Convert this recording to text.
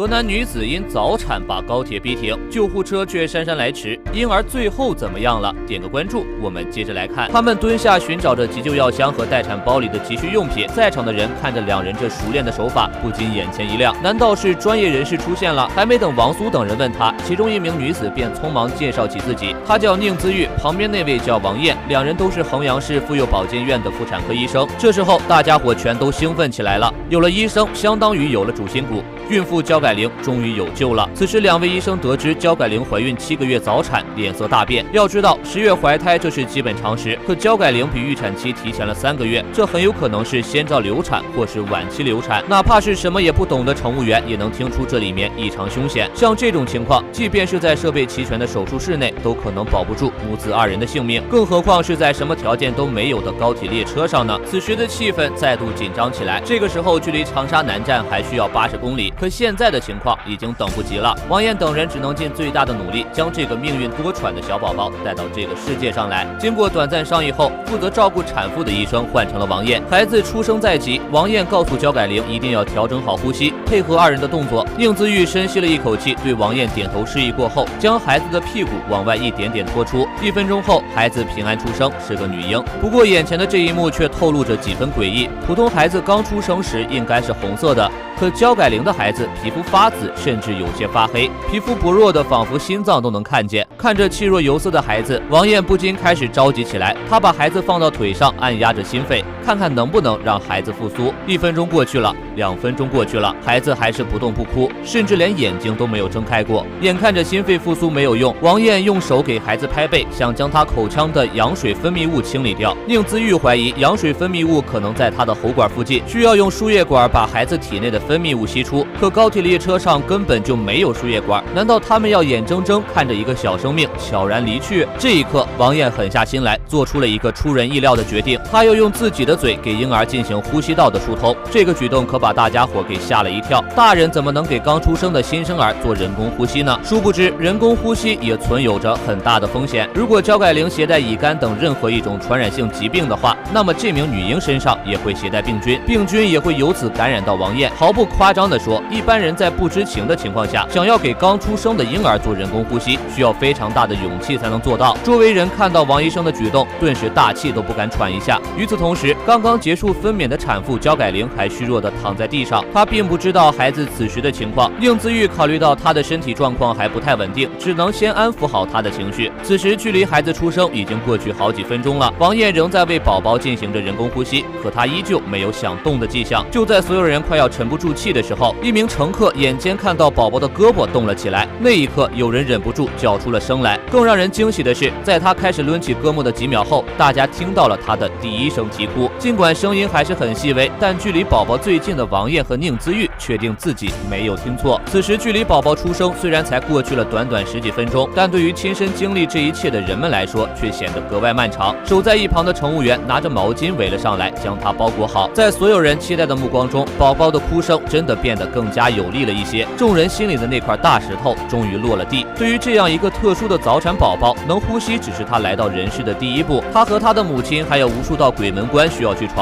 河南女子因早产把高铁逼停，救护车却姗姗来迟，婴儿最后怎么样了？点个关注，我们接着来看。他们蹲下寻找着急救药箱和待产包里的急需用品，在场的人看着两人这熟练的手法，不禁眼前一亮。难道是专业人士出现了？还没等王苏等人问他，其中一名女子便匆忙介绍起自己，她叫宁姿玉，旁边那位叫王艳，两人都是衡阳市妇幼保健院的妇产科医生。这时候，大家伙全都兴奋起来了，有了医生，相当于有了主心骨。孕妇焦改玲终于有救了。此时，两位医生得知焦改玲怀孕7个月早产，脸色大变。要知道，10月怀胎这是基本常识，可焦改玲比预产期提前了3个月，这很有可能是先兆流产或是晚期流产。哪怕是什么也不懂的乘务员，也能听出这里面异常凶险。像这种情况，即便是在设备齐全的手术室内，都可能保不住母子2人的性命，更何况是在什么条件都没有的高铁列车上呢？此时的气氛再度紧张起来。这个时候，距离长沙南站还需要80公里。可现在的情况已经等不及了，王艳等人只能尽最大的努力，将这个命运多舛的小宝宝带到这个世界上来。经过短暂商议后，负责照顾产妇的医生换成了王艳。孩子出生在即，王艳告诉焦改玲一定要调整好呼吸，配合2人的动作。宁姿玉深吸了一口气，对王艳点头示意过后，将孩子的屁股往外一点点拖出。1分钟后，孩子平安出生，是个女婴。不过眼前的这一幕却透露着几分诡异。普通孩子刚出生时应该是红色的，可焦改玲的孩子皮肤发紫，甚至有些发黑，皮肤薄弱的仿佛心脏都能看见。看着气若游丝的孩子，王艳不禁开始着急起来。她把孩子放到腿上，按压着心肺，看看能不能让孩子复苏。1分钟过去了，2分钟过去了，孩子还是不动不哭，甚至连眼睛都没有睁开过。眼看着心肺复苏没有用，王艳用手给孩子拍背，想将他口腔的羊水分泌物清理掉。宁姿玉怀疑羊水分泌物可能在他的喉管附近，需要用输液管把孩子体内的分泌物吸出。可高铁列车上根本就没有输液管，难道他们要眼睁睁看着一个小生命悄然离去？这一刻，王艳狠下心来，做出了一个出人意料的决定，她要用自己的嘴给婴儿进行呼吸道的疏通。这个举动可把大家伙给吓了一跳，大人怎么能给刚出生的新生儿做人工呼吸呢？殊不知，人工呼吸也存有着很大的风险。如果焦改玲携带乙肝等任何一种传染性疾病的话，那么这名女婴身上也会携带病菌，病菌也会由此感染到王艳。毫不夸张地说，一般人在不知情的情况下，想要给刚出生的婴儿做人工呼吸，需要非常大的勇气才能做到。周围人看到王医生的举动，顿时大气都不敢喘一下。与此同时，刚刚结束分娩的产妇焦改玲还虚弱地躺在地上，她并不知道孩子此时的情况。宁姿玉考虑到她的身体状况还不太稳定，只能先安抚好她的情绪。此时距离孩子出生已经过去好几分钟了，王艳仍在为宝宝进行着人工呼吸，可她依旧没有想动的迹象。就在所有人快要沉不住气的时候，一名乘客眼尖看到宝宝的胳膊动了起来，那一刻有人忍不住叫出了声来。更让人惊喜的是，在他开始抡起胳膊的几秒后，大家听到了他的第一声啼哭。尽管声音还是很细微，但距离宝宝最近的王艳和宁姿玉确定自己没有听错。此时距离宝宝出生虽然才过去了短短10几分钟，但对于亲身经历这一切的人们来说，却显得格外漫长。守在一旁的乘务员拿着毛巾围了上来，将他包裹好。在所有人期待的目光中，宝宝的哭声真的变得更加有力了一些。众人心里的那块大石头终于落了地。对于这样一个特殊的早产宝宝，能呼吸只是他来到人世的第一步。他和他的母亲还有无数道鬼门关需要去闯。